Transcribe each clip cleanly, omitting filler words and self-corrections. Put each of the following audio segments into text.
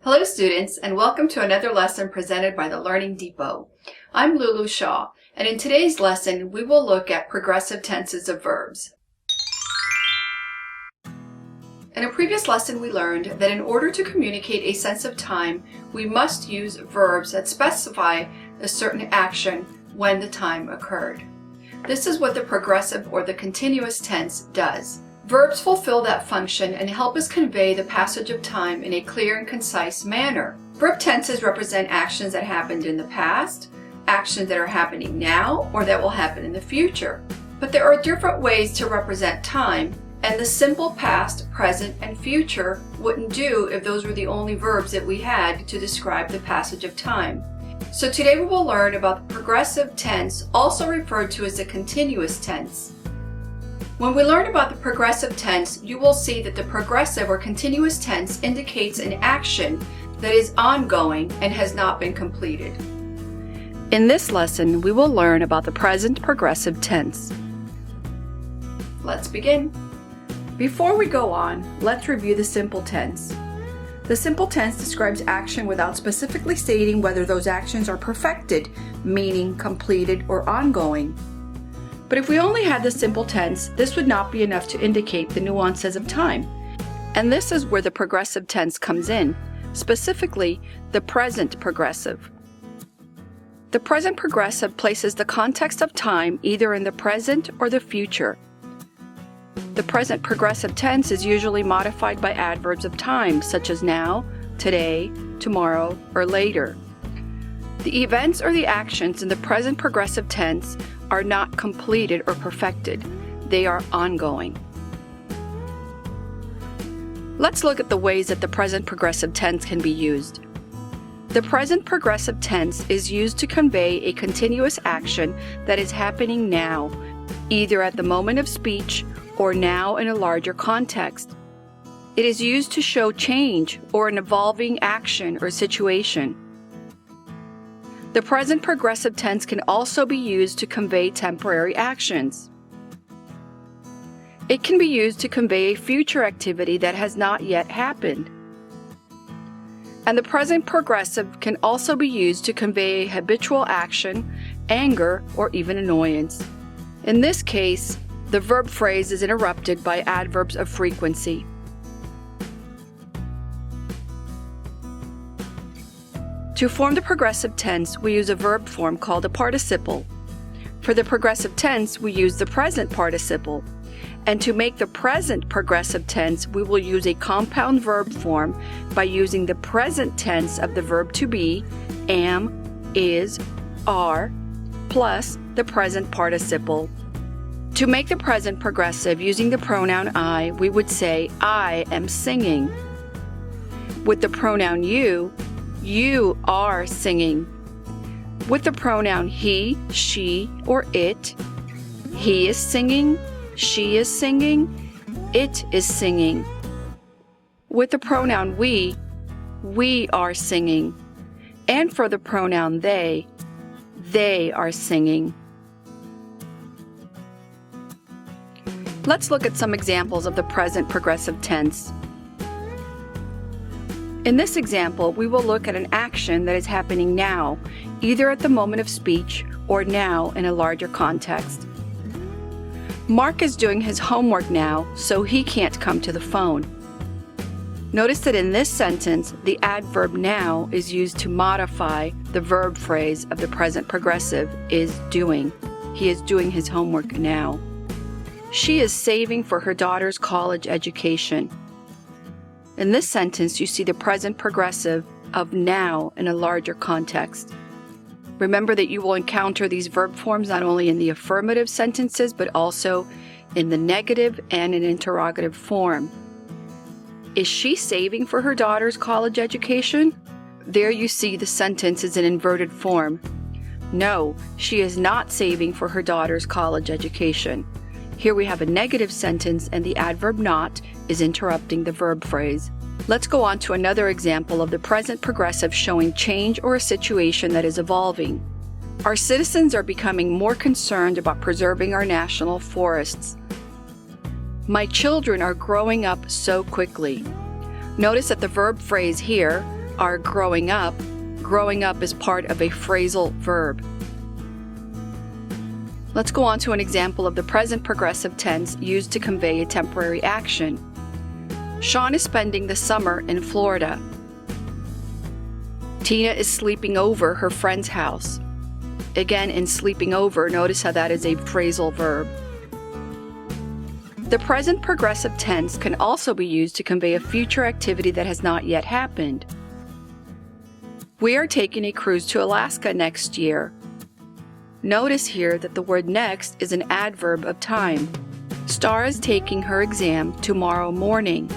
Hello students, and welcome to another lesson presented by the Learning Depot. I'm Lulu Shaw, and in today's lesson we will look at progressive tenses of verbs. In a previous lesson we learned that in order to communicate a sense of time, we must use verbs that specify a certain action when the time occurred. This is what the progressive or the continuous tense does. Verbs fulfill that function and help us convey the passage of time in a clear and concise manner. Verb tenses represent actions that happened in the past, actions that are happening now, or that will happen in the future. But there are different ways to represent time, and the simple past, present, and future wouldn't do if those were the only verbs that we had to describe the passage of time. So today we will learn about the progressive tense, also referred to as the continuous tense. When we learn about the progressive tense, you will see that the progressive or continuous tense indicates an action that is ongoing and has not been completed. In this lesson, we will learn about the present progressive tense. Let's begin. Before we go on, let's review the simple tense. The simple tense describes action without specifically stating whether those actions are perfected, meaning completed or ongoing. But if we only had the simple tense, this would not be enough to indicate the nuances of time. And this is where the progressive tense comes in, specifically the present progressive. The present progressive places the context of time either in the present or the future. The present progressive tense is usually modified by adverbs of time, such as now, today, tomorrow, or later. The events or the actions in the present progressive tense are not completed or perfected. They are ongoing. Let's look at the ways that the present progressive tense can be used. The present progressive tense is used to convey a continuous action that is happening now, either at the moment of speech or now in a larger context. It is used to show change or an evolving action or situation. The present progressive tense can also be used to convey temporary actions. It can be used to convey a future activity that has not yet happened. And the present progressive can also be used to convey a habitual action, anger, or even annoyance. In this case, the verb phrase is interrupted by adverbs of frequency. To form the progressive tense, we use a verb form called a participle. For the progressive tense, we use the present participle. And to make the present progressive tense, we will use a compound verb form by using the present tense of the verb to be, am, is, are, plus the present participle. To make the present progressive using the pronoun I, we would say, I am singing. With the pronoun you are singing. With the pronoun he, she, or it, he is singing, she is singing, it is singing. With the pronoun we are singing. And for the pronoun they are singing. Let's look at some examples of the present progressive tense. In this example, we will look at an action that is happening now, either at the moment of speech or now in a larger context. Mark is doing his homework now, so he can't come to the phone. Notice that in this sentence, the adverb now is used to modify the verb phrase of the present progressive is doing. He is doing his homework now. She is saving for her daughter's college education. In this sentence, you see the present progressive of now in a larger context. Remember that you will encounter these verb forms not only in the affirmative sentences, but also in the negative and in interrogative form. Is she saving for her daughter's college education? There you see the sentence is in inverted form. No, she is not saving for her daughter's college education. Here we have a negative sentence and the adverb not is interrupting the verb phrase. Let's go on to another example of the present progressive showing change or a situation that is evolving. Our citizens are becoming more concerned about preserving our national forests. My children are growing up so quickly. Notice that the verb phrase here, are growing up. Growing up is part of a phrasal verb. Let's go on to an example of the present progressive tense used to convey a temporary action. Sean is spending the summer in Florida. Tina is sleeping over her friend's house. Again, in sleeping over, notice how that is a phrasal verb. The present progressive tense can also be used to convey a future activity that has not yet happened. We are taking a cruise to Alaska next year. Notice here that the word next is an adverb of time. Star is taking her exam tomorrow morning.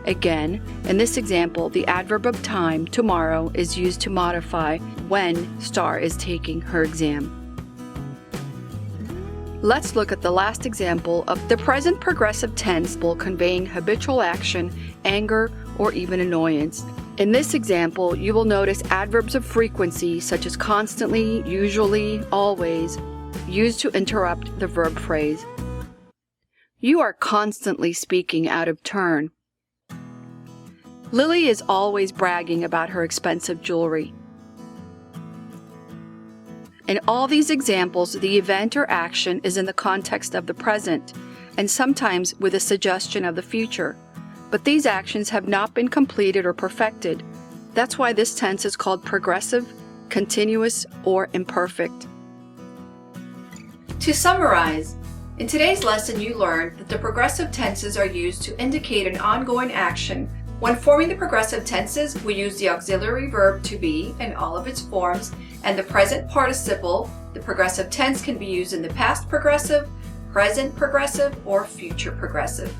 Again, in this example, the adverb of time, tomorrow, is used to modify when Star is taking her exam. Let's look at the last example of the present progressive tense conveying habitual action, anger, or even annoyance. In this example, you will notice adverbs of frequency such as constantly, usually, always, used to interrupt the verb phrase. You are constantly speaking out of turn. Lily is always bragging about her expensive jewelry. In all these examples, the event or action is in the context of the present, and sometimes with a suggestion of the future. But these actions have not been completed or perfected. That's why this tense is called progressive, continuous, or imperfect. To summarize, in today's lesson you learned that the progressive tenses are used to indicate an ongoing action. When forming the progressive tenses, we use the auxiliary verb to be in all of its forms, and the present participle. The progressive tense can be used in the past progressive, present progressive, or future progressive.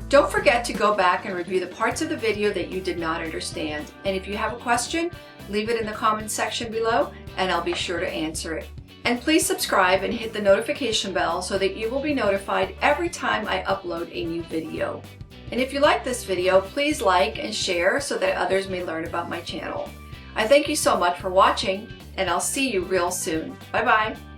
Don't forget to go back and review the parts of the video that you did not understand. And if you have a question, leave it in the comments section below and I'll be sure to answer it. And please subscribe and hit the notification bell so that you will be notified every time I upload a new video. And if you like this video, please like and share so that others may learn about my channel. I thank you so much for watching and I'll see you real soon. Bye bye.